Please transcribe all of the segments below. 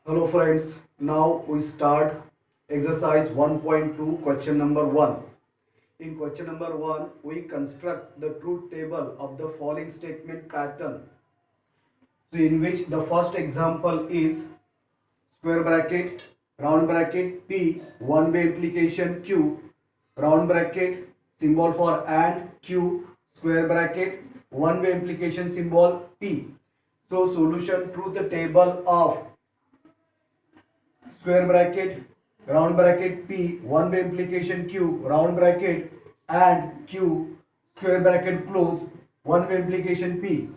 Hello friends, now we start exercise 1.2 question number 1. In question number 1, we construct the truth table of the following statement pattern. So in which the first example is square bracket, round bracket P, one way implication Q, round bracket, symbol for and Q, square bracket, one way implication symbol P. So solution truth table of square bracket, round bracket P, one way implication Q, round bracket and Q, square bracket close, one way implication P.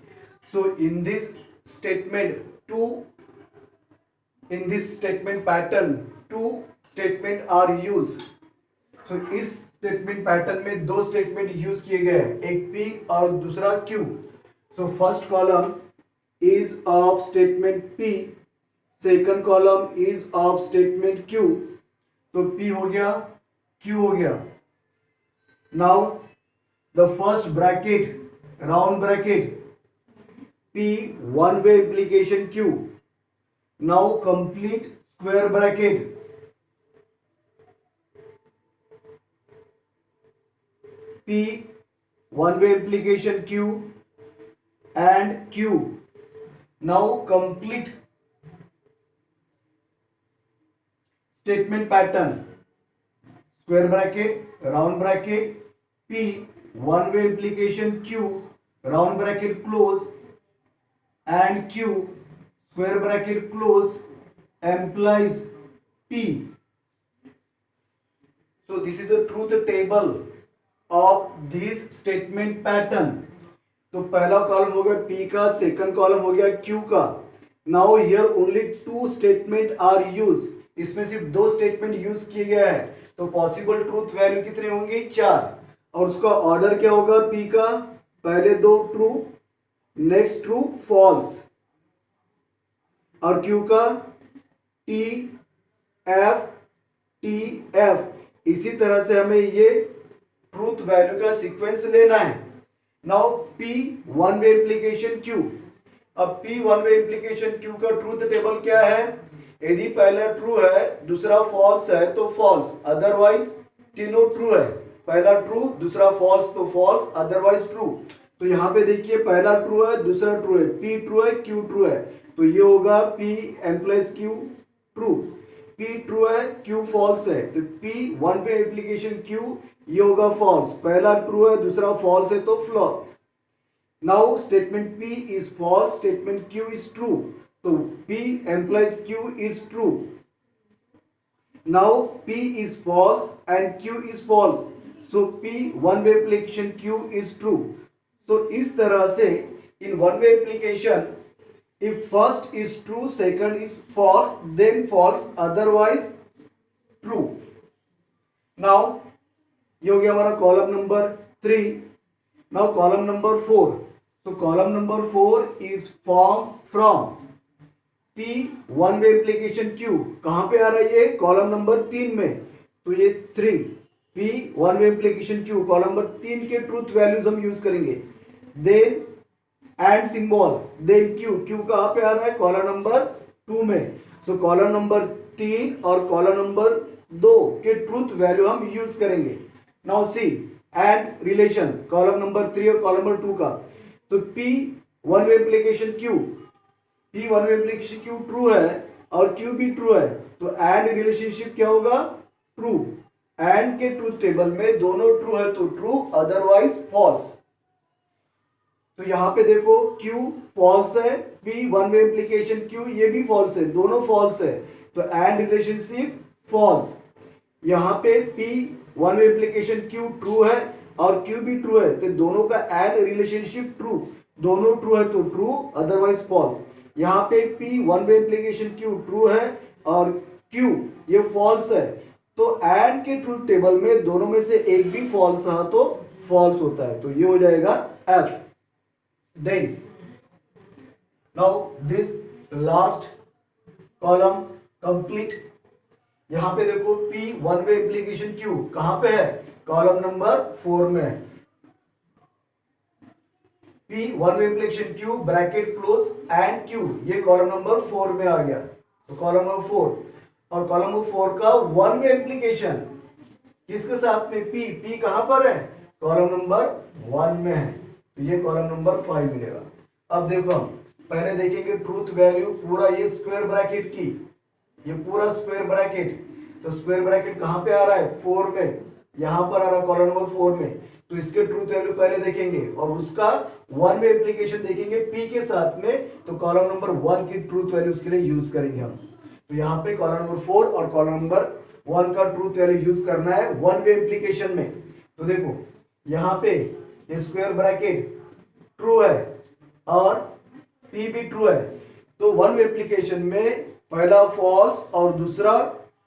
So in this statement statement pattern two statement are used. So इस statement pattern में दो statement use किए गए हैं, एक P और दूसरा Q. So first column is of statement P, second column is of statement Q. तो P हो गया, Q हो गया. Now the first bracket round bracket P, one way implication Q. Now complete square bracket P, one way implication Q and Q. Now complete statement pattern square bracket, round bracket P, one way implication Q, round bracket close and Q, square bracket close, implies P. So this is the truth table of this statement pattern. तो पहला column हो गया P का, second column हो गया Q का. Now here only two statement are use. इसमें सिर्फ दो स्टेटमेंट यूज किए गए हैं. तो पॉसिबल ट्रूथ वैल्यू कितने होंगे? 4. और उसका ऑर्डर क्या होगा? P का पहले दो ट्रू, नेक्स्ट ट्रू, फॉल्स, और Q का T F T F. इसी तरह से हमें ये ट्रूथ वैल्यू का सीक्वेंस लेना है. Now P, one way implication Q. अब P, one way implication Q का ट्रूथ टेबल क्या है? यदि पहला ट्रू है, दूसरा फॉल्स है तो फॉल्स, अदरवाइज तीनों ट्रू है. पहला ट्रू, दूसरा फॉल्स तो फॉल्स, अदरवाइज ट्रू. तो यहाँ पे देखिए पहला ट्रू है, दूसरा ट्रू है, P ट्रू है, Q ट्रू है. तो ये होगा P implies Q true, P true है, Q फॉल्स है. तो P, one way implication Q, ये होगा फॉल्स. पहला ट्रू है, दूसरा फॉल्स है तो flop. Now statement P is false, statement Q is true. तो P implies Q is true. Now P is false and Q is false. So P, one way implication Q is true. So इस तरह से in one way implication if first is true, second is false, then false, otherwise true. Now ये हो गया हमारा column number 3. Now column number 4. So column number 4 is formed from P, one way implication Q. कहां पे आ रहा है ये? Column number 3 में. तो ये 3 P, one way implication Q, column number 3 के ट्रूथ वैल्यूज हम यूज करेंगे. Then and symbol, then Q. Q कहां पे आ रहा है? कॉलम नंबर 2 में. सो कॉलम नंबर 3 और कॉलम नंबर 2 के ट्रूथ वैल्यू हम यूज करेंगे. Now see and relation column number 3 और कॉलम नंबर 2 का. तो P, one way implication Q, P, one way implication Q true है और Q भी ट्रू है. तो एंड रिलेशनशिप क्या होगा? ट्रू. एंड के ट्रूथ टेबल में दोनों ट्रू है तो ट्रू, अदरवाइज फॉल्स. तो यहां पे देखो Q फॉल्स है, P, one way implication Q, ये भी फॉल्स है, दोनों फॉल्स है. तो एंड रिलेशनशिप फॉल्स. यहां पे P, one way implication Q true है और Q भी ट्रू है, तो दोनों का एंड रिलेशनशिप ट्रू, दोनों ट्रू है तो ट्रू, अदरवाइज फॉल्स. यहाँ पे P, one way implication Q true है और Q ये फॉल्स है. तो एंड के ट्रूथ टेबल में दोनों में से एक भी फॉल्स है तो फॉल्स होता है. तो ये हो जाएगा F. Then now this last column complete. यहाँ पे देखो P, one way implication Q कहां पे है? कॉलम नंबर 4 में है. P, one way implication Q, bracket close and Q, ये कॉलम नंबर 4 में आ गया. तो कॉलम नंबर 4, और कॉलम नंबर 4 का वन वे इम्प्लीकेशन किसके साथ में, पी कहां पर है, कॉलम नंबर 1 में है, तो ये कॉलम नंबर 5 मिलेगा। अब देखो हम पहले देखेंगे ट्रूथ वैल्यू, पूरा ये स्क्वायर ब्रैकेट की, ये पूरा स्क्वायर ब्रैकेट, तो स्क्वायर ब्रैकेट कहां पे आ रहा है, 4 में, यहां पर आ रहा है कॉलम नंबर 4 में, तो इसके ट्रूथ वैल्यू पहले देखेंगे और उसका वन वे एप्लीकेशन देखेंगे पी के साथ में, तो कॉलम नंबर 1 की ट्रूथ वैल्यू उसके लिए यूज करेंगे हम। तो यहाँ पे कॉलम नंबर 4 और कॉलम नंबर 1 का ट्रूथ वैल्यू यूज करना है वन वे एप्लीकेशन में। तो देखो यहाँ पे स्क्वायर ब्रैकेट ट्रू है और पी भी ट्रू है, तो वन वे एप्लीकेशन में पहला फॉल्स और दूसरा,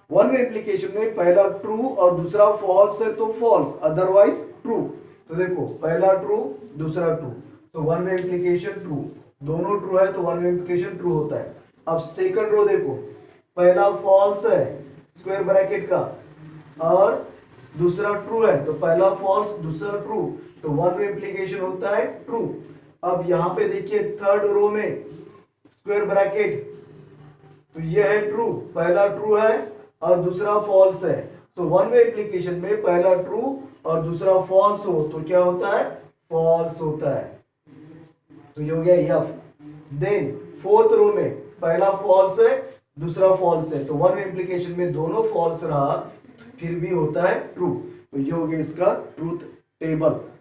वन वे एप्लीकेशन में पहला ट्रू और दूसरा फॉल्स है तो फॉल्स, अदरवाइज ट्रू। तो देखो पहला ट्रू दूसरा ट्रू, तो वन वे एप्लीकेशन ट्रू, दोनों ट्रू है तो वन वे एप्लीकेशन ट्रू होता है। अब सेकंड रो देखो, पहला फॉल्स है स्क्वायर ब्रैकेट का और दूसरा ट्रू है, तो पहला फॉल्स दूसरा ट्रू, तो वन वे एप्लीकेशन होता है ट्रू। अब यहाँ पे देखिए थर्ड रो में स्क्वायर ब्रैकेट, तो ये है ट्रू, पहला ट्रू है और दूसरा फॉल्स है, तो वन वे एप्लीकेशन में पहला ट्रू और दूसरा फॉल्स हो तो क्या होता है, फॉल्स होता है, तो ये हो गया एफ। देन फोर्थ रो में पहला फॉल्स है दूसरा फॉल्स है, तो वन वे एप्लीकेशन में दोनों फॉल्स रहा फिर भी होता है ट्रू, तो ये हो गया इसका ट्रूथ टेबल।